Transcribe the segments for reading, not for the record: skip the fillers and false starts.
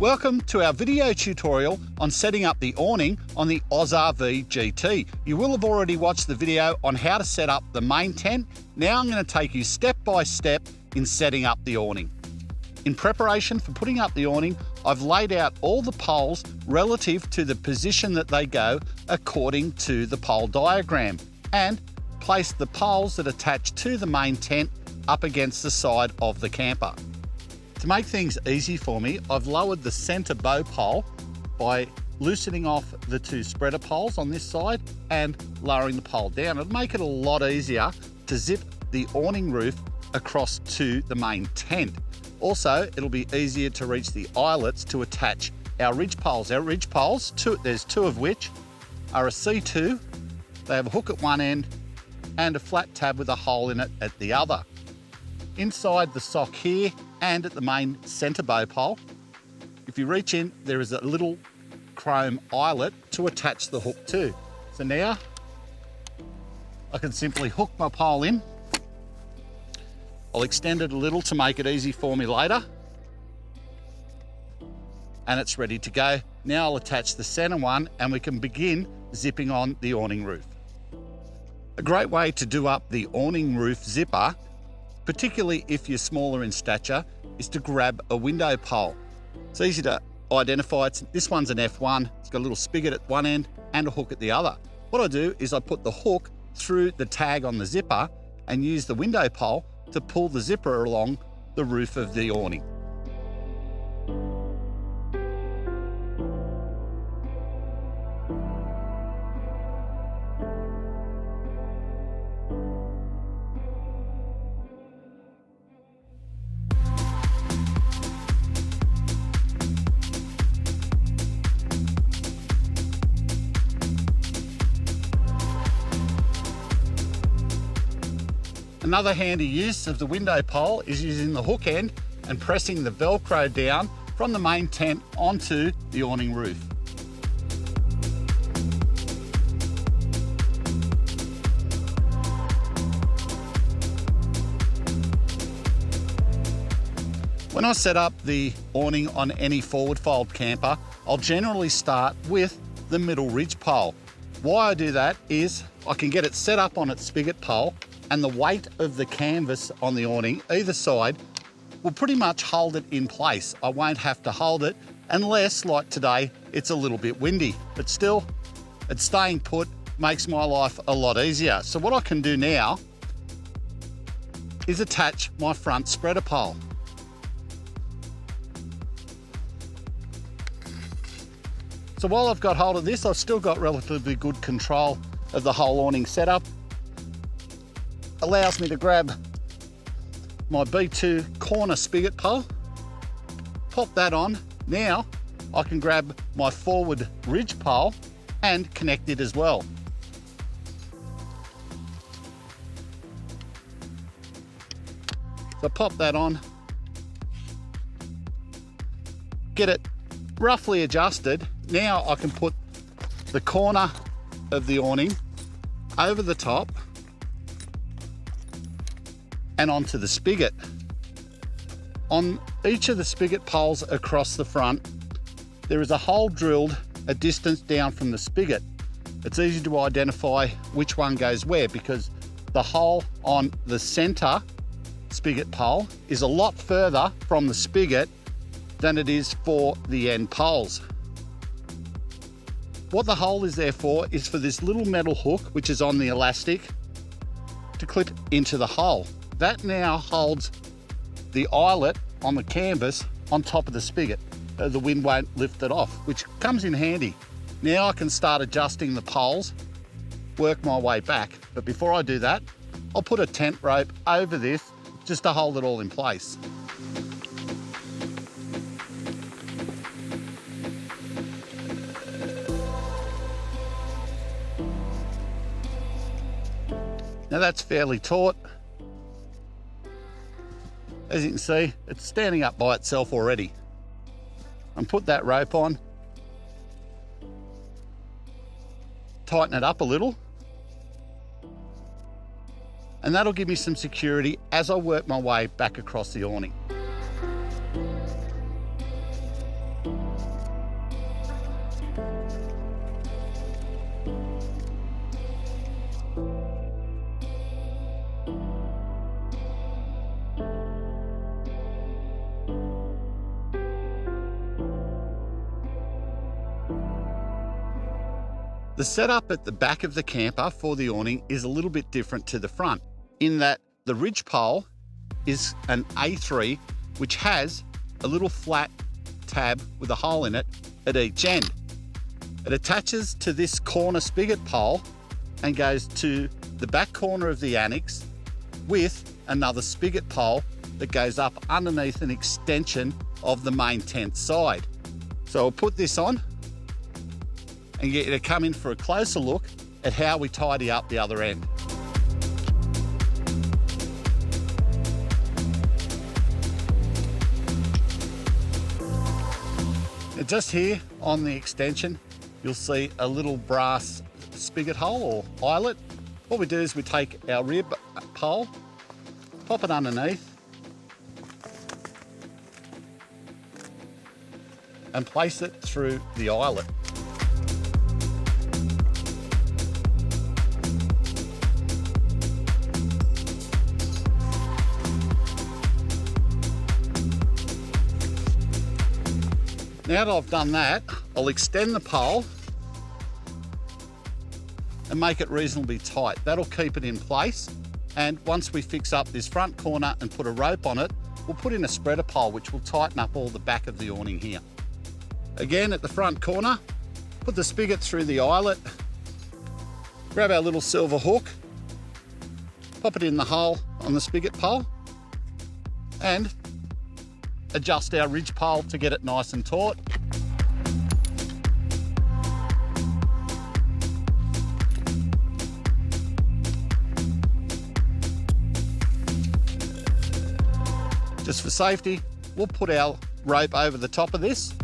Welcome to our video tutorial on setting up the awning on the AUSRVGT. You will have already watched the video on how to set up the main tent. Now I'm going to take you step by step in setting up the awning. In preparation for putting up the awning, I've laid out all the poles relative to the position that they go according to the pole diagram, and placed the poles that attach to the main tent up against the side of the camper. To make things easy for me, I've lowered the center bow pole by loosening off the two spreader poles on this side and lowering the pole down. It'll make it a lot easier to zip the awning roof across to the main tent. Also, it'll be easier to reach the eyelets to attach our ridge poles. Our ridge poles, there's two of which are a C2. They have a hook at one end and a flat tab with a hole in it at the other. Inside the sock here and at the main center bow pole, if you reach in, there is a little chrome eyelet to attach the hook to. So now I can simply hook my pole in. I'll extend it a little to make it easy for me later. And it's ready to go. Now I'll attach the center one and we can begin zipping on the awning roof. A great way to do up the awning roof zipper, particularly if you're smaller in stature, is to grab a window pole. It's easy to identify. This one's an F1. It's got a little spigot at one end and a hook at the other. What I do is I put the hook through the tag on the zipper and use the window pole to pull the zipper along the roof of the awning. Another handy use of the window pole is using the hook end and pressing the Velcro down from the main tent onto the awning roof. When I set up the awning on any forward fold camper, I'll generally start with the middle ridge pole. Why I do that is I can get it set up on its spigot pole, and the weight of the canvas on the awning, either side, will pretty much hold it in place. I won't have to hold it unless, like today, it's a little bit windy. But still, it's staying put makes my life a lot easier. So what I can do now is attach my front spreader pole. So while I've got hold of this, I've still got relatively good control of the whole awning setup. Allows me to grab my B2 corner spigot pole, pop that on. Now I can grab my forward ridge pole and connect it as well. So pop that on, get it roughly adjusted. Now I can put the corner of the awning over the top and onto the spigot. On each of the spigot poles across the front, there is a hole drilled a distance down from the spigot. It's easy to identify which one goes where because the hole on the center spigot pole is a lot further from the spigot than it is for the end poles. What the hole is there for is for this little metal hook, which is on the elastic, to clip into the hole. That now holds the eyelet on the canvas on top of the spigot. The wind won't lift it off, which comes in handy. Now I can start adjusting the poles, work my way back. But before I do that, I'll put a tent rope over this just to hold it all in place. Now that's fairly taut. As you can see, it's standing up by itself already. And put that rope on, tighten it up a little, and that'll give me some security as I work my way back across the awning. The setup at the back of the camper for the awning is a little bit different to the front, in that the ridge pole is an A3, which has a little flat tab with a hole in it at each end. It attaches to this corner spigot pole and goes to the back corner of the Annex with another spigot pole that goes up underneath an extension of the main tent side. So I'll put this on and get you to come in for a closer look at how we tidy up the other end. And just here on the extension, you'll see a little brass spigot hole or eyelet. What we do is we take our rear pole, pop it underneath, and place it through the eyelet. Now that I've done that, I'll extend the pole and make it reasonably tight. That'll keep it in place. And once we fix up this front corner and put a rope on it, we'll put in a spreader pole, which will tighten up all the back of the awning here. Again, at the front corner, put the spigot through the eyelet, grab our little silver hook, pop it in the hole on the spigot pole, and adjust our ridge pole to get it nice and taut. Just for safety, we'll put our rope over the top of this.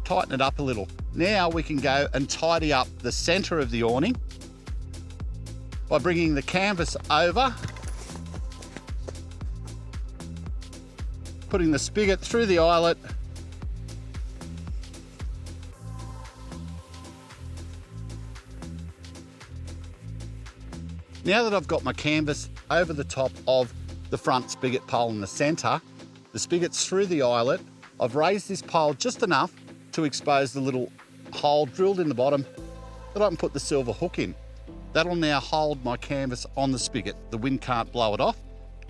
Tighten it up a little. Now we can go and tidy up the center of the awning by bringing the canvas over, putting the spigot through the eyelet, now that I've got my canvas over the top of the front spigot pole in the center, the spigot's through the eyelet, I've raised this pole just enough to expose the little hole drilled in the bottom that I can put the silver hook in. That'll now hold my canvas on the spigot. The wind can't blow it off,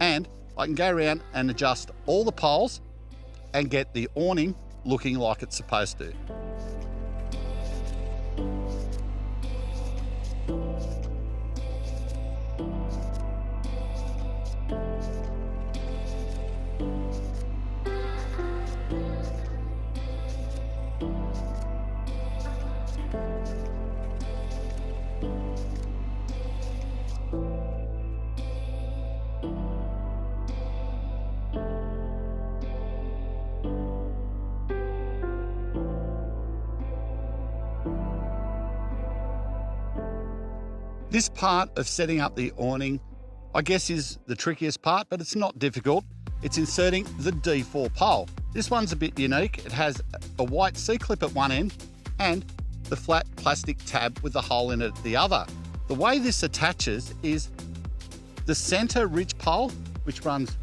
and I can go around and adjust all the poles and get the awning looking like it's supposed to. This part of setting up the awning, I guess, is the trickiest part, but it's not difficult. It's inserting the D4 pole. This one's a bit unique. It has a white C-clip at one end and the flat plastic tab with the hole in it at the other. The way this attaches is the center ridge pole, which runs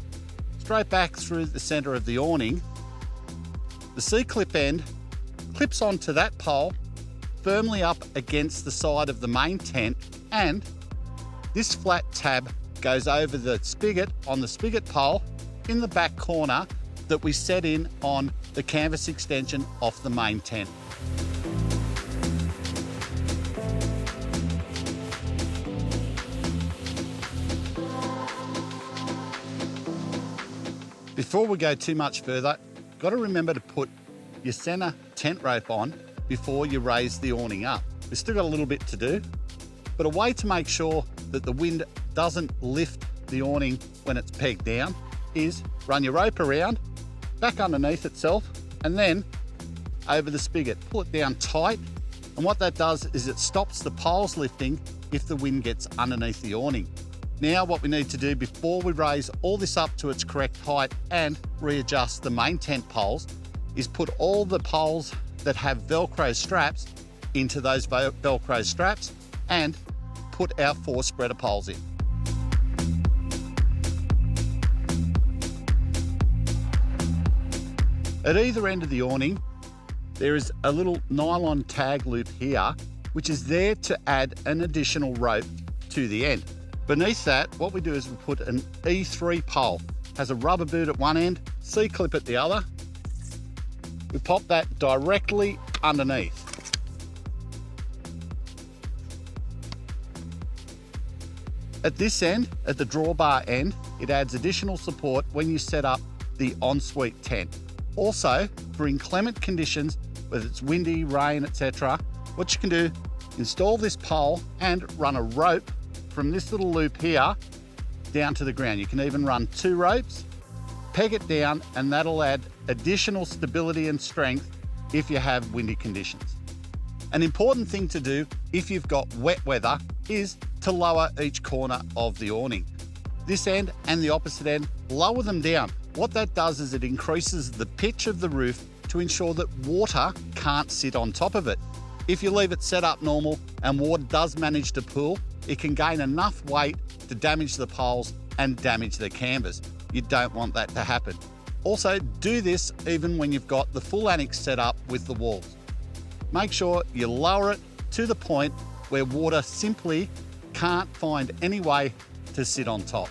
straight back through the center of the awning. The C-clip end clips onto that pole firmly up against the side of the main tent, and this flat tab goes over the spigot on the spigot pole in the back corner that we set in on the canvas extension off the main tent. Before we go too much further, got to remember to put your center tent rope on before you raise the awning up. We've still got a little bit to do, but a way to make sure that the wind doesn't lift the awning when it's pegged down is run your rope around, back underneath itself, and then over the spigot. Pull it down tight, and what that does is it stops the poles lifting if the wind gets underneath the awning. Now what we need to do before we raise all this up to its correct height and readjust the main tent poles is put all the poles that have Velcro straps into those Velcro straps and put our 4 spreader poles in. At either end of the awning, there is a little nylon tag loop here, which is there to add an additional rope to the end. Beneath that, what we do is we put an E3 pole. Has a rubber boot at one end, C-clip at the other. We pop that directly underneath. At this end, at the drawbar end, it adds additional support when you set up the ensuite tent. Also, for inclement conditions, whether it's windy, rain, etc., what you can do, install this pole and run a rope from this little loop here down to the ground. You can even run 2 ropes, peg it down, and that'll add additional stability and strength if you have windy conditions. An important thing to do if you've got wet weather is to lower each corner of the awning. This end and the opposite end, lower them down. What that does is it increases the pitch of the roof to ensure that water can't sit on top of it. If you leave it set up normal and water does manage to pool, it can gain enough weight to damage the poles and damage the canvas. You don't want that to happen. Also, do this even when you've got the full annex set up with the walls. Make sure you lower it to the point where water simply can't find any way to sit on top.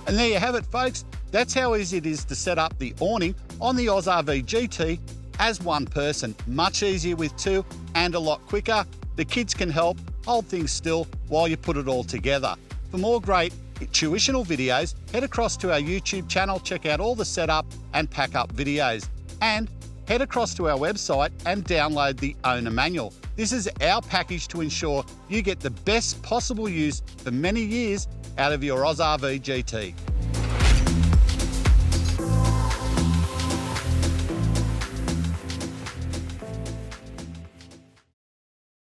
And there you have it, folks. That's how easy it is to set up the awning on the AUSRVGT as one person. Much easier with 2 and a lot quicker. The kids can help hold things still while you put it all together. For more great tuitional videos, head across to our YouTube channel, check out all the setup and pack up videos. And head across to our website and download the owner manual. This is our package to ensure you get the best possible use for many years out of your AUSRVGT.